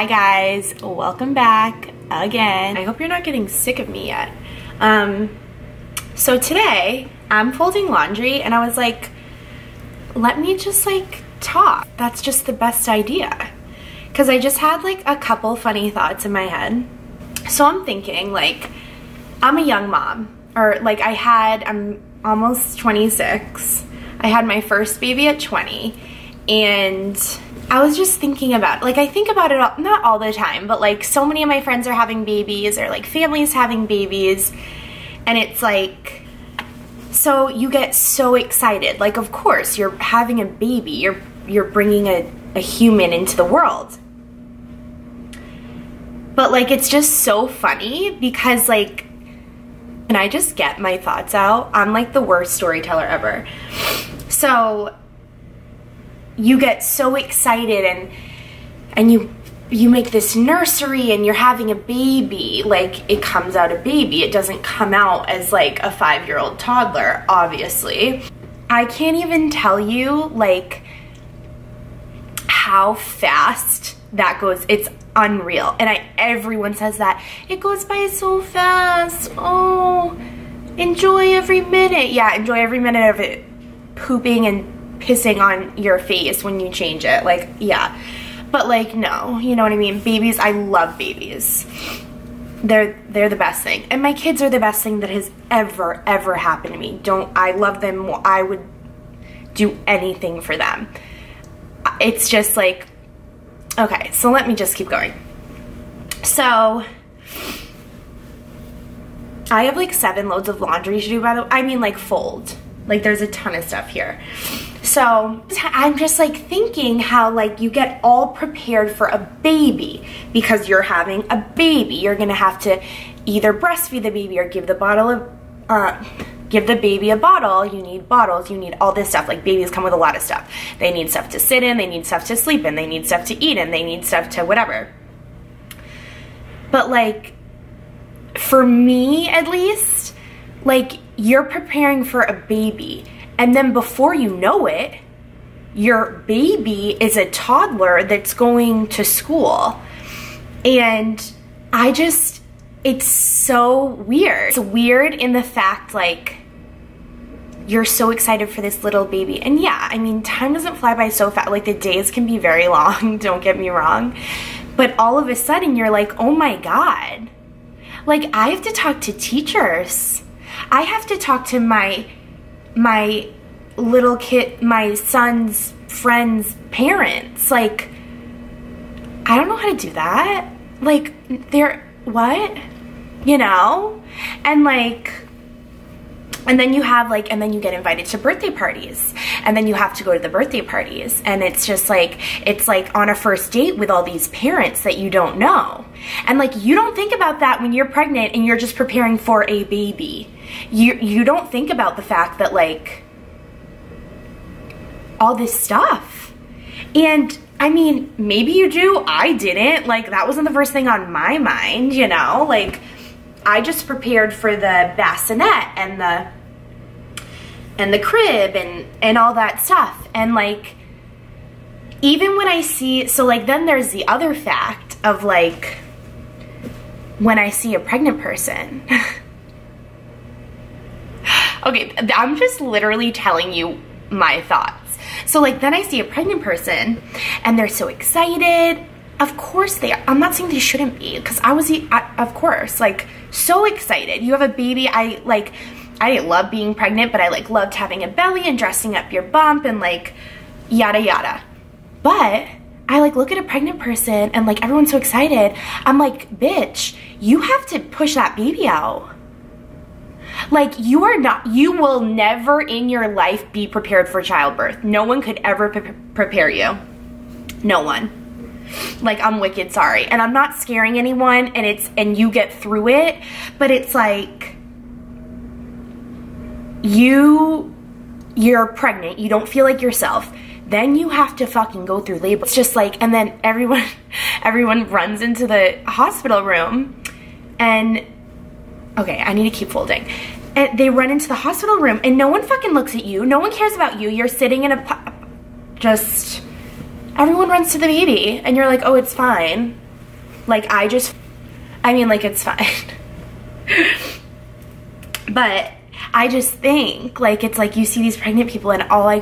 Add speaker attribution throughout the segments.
Speaker 1: Hi guys, welcome back again. I hope you're not getting sick of me yet. So today I'm folding laundry and I was like, let me just like talk. That's just the best idea. Cause I just had like a couple funny thoughts in my head. So I'm thinking like, I'm a young mom, or like I'm almost 26. I had my first baby at 20 and I was just thinking about, like I think about it, not all the time, but like so many of my friends are having babies or like families having babies, and it's like, so you get so excited. Like of course you're having a baby, you're bringing a human into the world. But like it's just so funny because like, can I just get my thoughts out? I'm like the worst storyteller ever. So you get so excited and you make this nursery and you're having a baby. Like it comes out a baby. It doesn't come out as like a 5-year-old toddler, obviously. I can't even tell you like how fast that goes. It's unreal. And everyone says that. It goes by so fast. Oh, enjoy every minute. Yeah, enjoy every minute of it pooping and pissing on your face when you change it. Like, yeah. But like, no, you know what I mean? Babies, I love babies. They're the best thing. And my kids are the best thing that has ever happened to me. I love them more. I would do anything for them. It's just like, okay, so let me just keep going. So I have like 7 loads of laundry to do, by the way. I mean like fold. Like there's a ton of stuff here. So I'm just like thinking how like you get all prepared for a baby because you're having a baby. You're gonna have to either breastfeed the baby or give the baby a bottle. You need bottles, you need all this stuff. Like babies come with a lot of stuff. They need stuff to sit in, they need stuff to sleep in, they need stuff to eat in, they need stuff to whatever. But like, for me at least, like you're preparing for a baby and then before you know it, your baby is a toddler that's going to school. And it's so weird. It's weird in the fact like you're so excited for this little baby. And yeah, I mean, time doesn't fly by so fast. Like the days can be very long, don't get me wrong. But all of a sudden you're like, oh my God. Like I have to talk to teachers. I have to talk to my little kid, my son's friends' parents. Like, I don't know how to do that. Like, what? You know? And like, and then you have like, and then you get invited to birthday parties. And then you have to go to the birthday parties. And it's just like, it's like on a first date with all these parents that you don't know. And like, you don't think about that when you're pregnant and you're just preparing for a baby. You don't think about the fact that like, all this stuff. And I mean, maybe you do, I didn't. Like that wasn't the first thing on my mind, you know? Like I just prepared for the bassinet and the crib and all that stuff. And like, even when I see, so like then there's the other fact of like, when I see a pregnant person. Okay, I'm just literally telling you my thoughts. So like then I see a pregnant person and they're so excited. Of course they are. I'm not saying they shouldn't be, because of course, like so excited. You have a baby. I didn't love being pregnant, but I like loved having a belly and dressing up your bump and like yada yada. But I like look at a pregnant person and like everyone's so excited. I'm like, bitch, you have to push that baby out. Like you will never in your life be prepared for childbirth. No one could ever prepare you. No one. Like I'm wicked sorry. And I'm not scaring anyone and you get through it, but it's like you're pregnant, you don't feel like yourself. Then you have to fucking go through labor. It's just like, and then everyone runs into the hospital room and okay, I need to keep folding. And they run into the hospital room and no one fucking looks at you. No one cares about you. You're sitting in everyone runs to the baby and you're like, oh, it's fine. Like, I mean, like, it's fine. But I just think, like, it's like you see these pregnant people and all I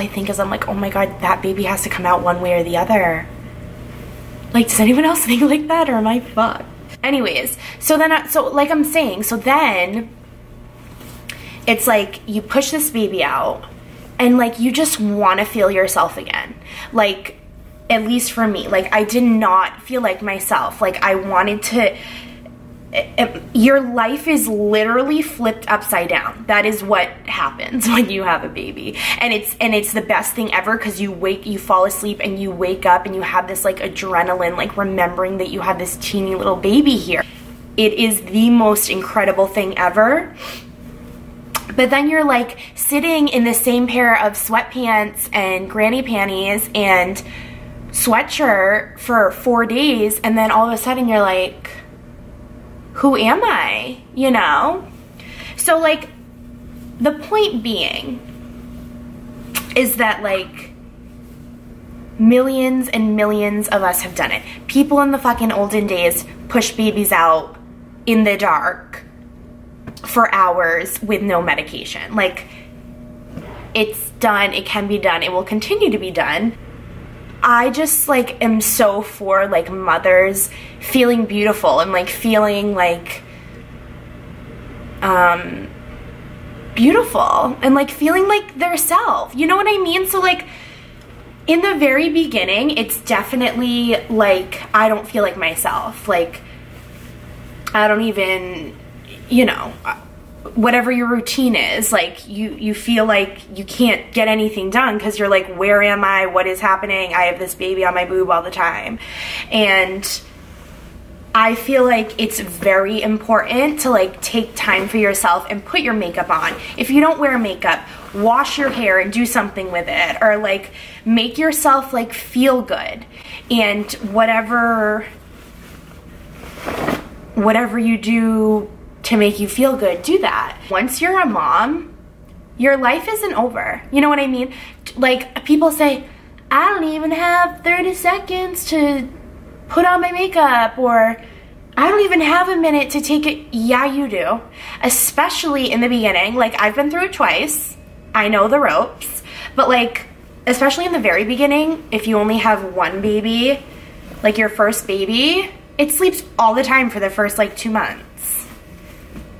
Speaker 1: think is, I'm like, oh my God, that baby has to come out one way or the other. Like, does anyone else think like that, or am I fucked? Anyways, so like I'm saying, so then it's like you push this baby out and like you just want to feel yourself again. Like, at least for me, like I did not feel like myself. Like I wanted to, your life is literally flipped upside down. That is what happens when you have a baby. And it's the best thing ever, because you fall asleep and you wake up and you have this like adrenaline, like remembering that you have this teeny little baby here. It is the most incredible thing ever. But then you're like sitting in the same pair of sweatpants and granny panties and sweatshirt for 4 days, and then all of a sudden you're like, who am I? You know? So like, the point being is that like millions and millions of us have done it. People in the fucking olden days push babies out in the dark for hours with no medication. Like, it's done, it can be done, it will continue to be done. I just like am so for like mothers feeling beautiful and like feeling like beautiful and like feeling like their self, you know what I mean? So like in the very beginning, it's definitely like I don't feel like myself. Like I don't even, you know, whatever your routine is, like you feel like you can't get anything done because you're like, where am I? What is happening? I have this baby on my boob all the time. And I feel like it's very important to like take time for yourself and put your makeup on. If you don't wear makeup, wash your hair and do something with it, or like make yourself like feel good. And whatever you do to make you feel good, do that. Once you're a mom, your life isn't over. You know what I mean? Like, people say, I don't even have 30 seconds to put on my makeup, or I don't even have a minute to take it. Yeah, you do. Especially in the beginning. Like, I've been through it twice. I know the ropes. But like, especially in the very beginning, if you only have one baby, like your first baby, it sleeps all the time for the first like 2 months.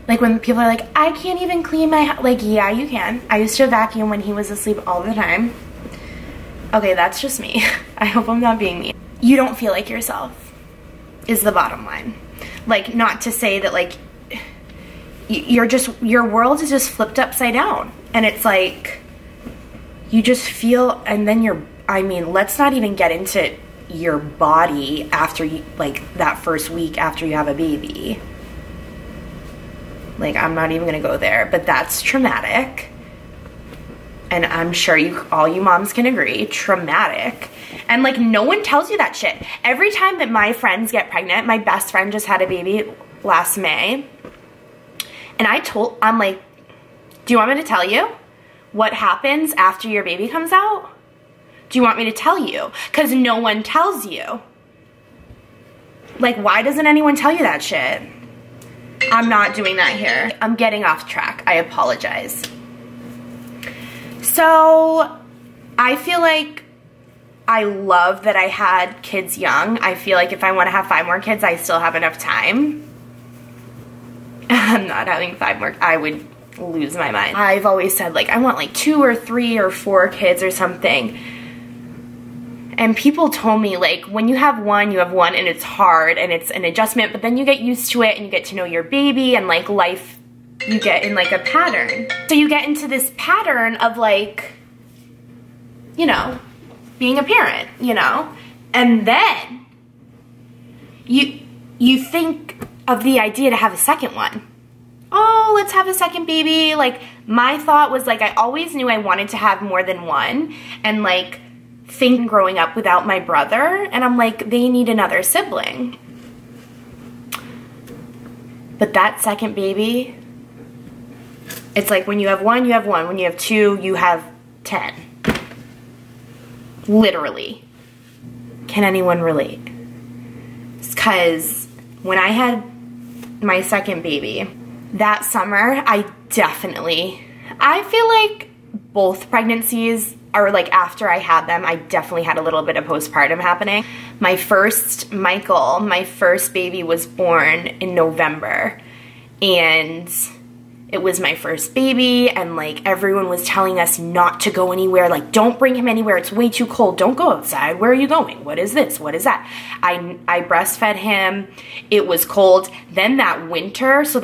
Speaker 1: Like when people are like, I can't even clean my house. Like, yeah, you can. I used to vacuum when he was asleep all the time. Okay, that's just me. I hope I'm not being mean. You don't feel like yourself is the bottom line. Like, not to say that like, your world is just flipped upside down. And it's like, you just feel, and then I mean, let's not even get into your body after you, like that first week after you have a baby. Like, I'm not even gonna go there, but that's traumatic. And I'm sure all you moms can agree, traumatic. And like, no one tells you that shit. Every time that my friends get pregnant, my best friend just had a baby last May. And I'm like, do you want me to tell you what happens after your baby comes out? Do you want me to tell you? Because no one tells you. Like, why doesn't anyone tell you that shit? I'm not doing that here. I'm getting off track. I apologize. So, I feel like I love that I had kids young. I feel like if I want to have 5 more kids, I still have enough time. I'm not having 5 more. I would lose my mind. I've always said, like, I want like 2 or 3 or 4 kids or something. And people told me, like, when you have one and it's hard and it's an adjustment, but then you get used to it and you get to know your baby, and like life, you get in like a pattern. So you get into this pattern of like, you know, being a parent, you know? And then you think of the idea to have a second one. Oh, let's have a second baby. Like, my thought was like, I always knew I wanted to have more than one, and like, think growing up without my brother, and I'm like, they need another sibling. But that second baby, it's like when you have one, you have one. When you have 2, you have 10. Literally. Can anyone relate? because when I had my second baby, that summer, I feel like both pregnancies, or like after I had them, I definitely had a little bit of postpartum happening. My first baby was born in November, and it was my first baby, and like everyone was telling us not to go anywhere, like don't bring him anywhere, it's way too cold, don't go outside, where are you going, what is this, what is that? I breastfed him, it was cold. Then that winter, so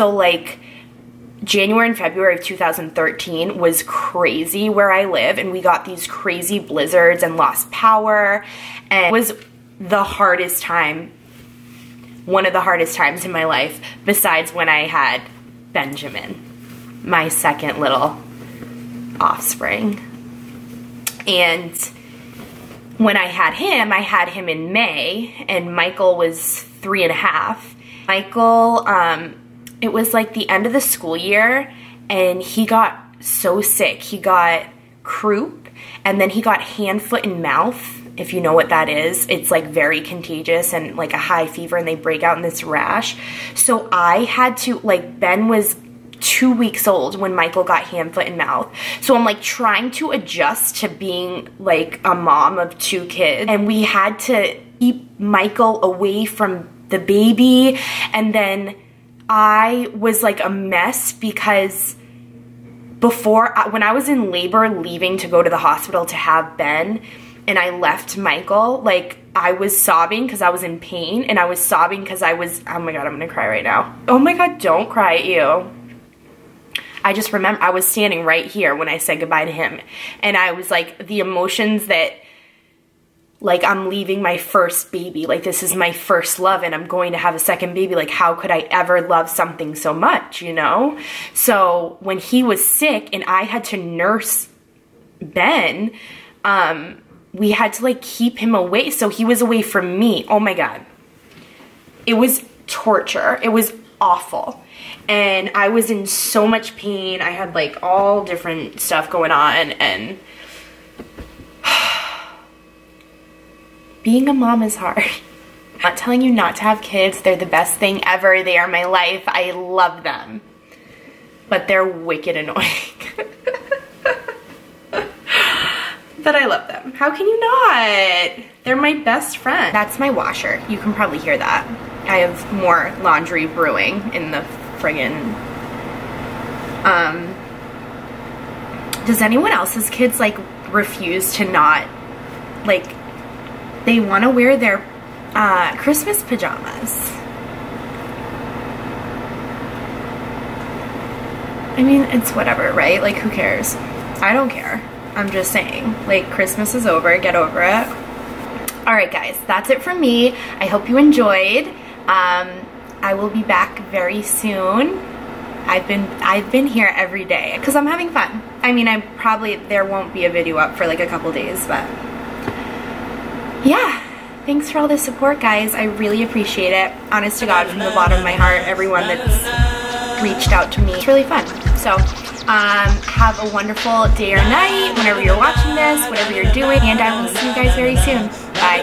Speaker 1: like January and February of 2013 was crazy where I live, and we got these crazy blizzards and lost power, and it was the hardest time, one of the hardest times in my life, besides when I had Benjamin, my second little offspring. And when I had him in May, and Michael was 3.5. Michael, it was like the end of the school year, and he got so sick. He got croup, and then he got hand, foot, and mouth. If you know what that is, it's like very contagious and like a high fever, and they break out in this rash. So I had to, like, Ben was 2 weeks old when Michael got hand, foot, and mouth. So I'm like trying to adjust to being like a mom of 2 kids, and we had to keep Michael away from the baby. And then I was like a mess because when I was in labor, leaving to go to the hospital to have Ben, and I left Michael, like I was sobbing because I was in pain, and I was sobbing because I was, oh my God, I'm gonna cry right now. Oh my God, don't cry, ew. I just remember I was standing right here when I said goodbye to him, and I was like, the emotions that, like, I'm leaving my first baby, like this is my first love, and I'm going to have a second baby, like how could I ever love something so much, you know? So when he was sick and I had to nurse Ben, we had to like keep him away, so he was away from me. Oh my God. It was torture. It was awful. And I was in so much pain. I had like all different stuff going on, and being a mom is hard. I'm not telling you not to have kids. They're the best thing ever. They are my life. I love them. But they're wicked annoying. But I love them. How can you not? They're my best friend. That's my washer. You can probably hear that. I have more laundry brewing in the friggin'... Does anyone else's kids like refuse to not, like, they want to wear their Christmas pajamas? I mean, it's whatever, right? Like, who cares? I don't care. I'm just saying, like, Christmas is over, get over it. Alright guys, that's it from me. I hope you enjoyed. I will be back very soon. I've been here every day because I'm having fun. I mean, there won't be a video up for like a couple days, but yeah. Thanks for all the support, guys. I really appreciate it. Honest to God, from the bottom of my heart, everyone that's reached out to me. It's really fun. So, have a wonderful day or night, whenever you're watching this, whatever you're doing, and I will see you guys very soon. Bye.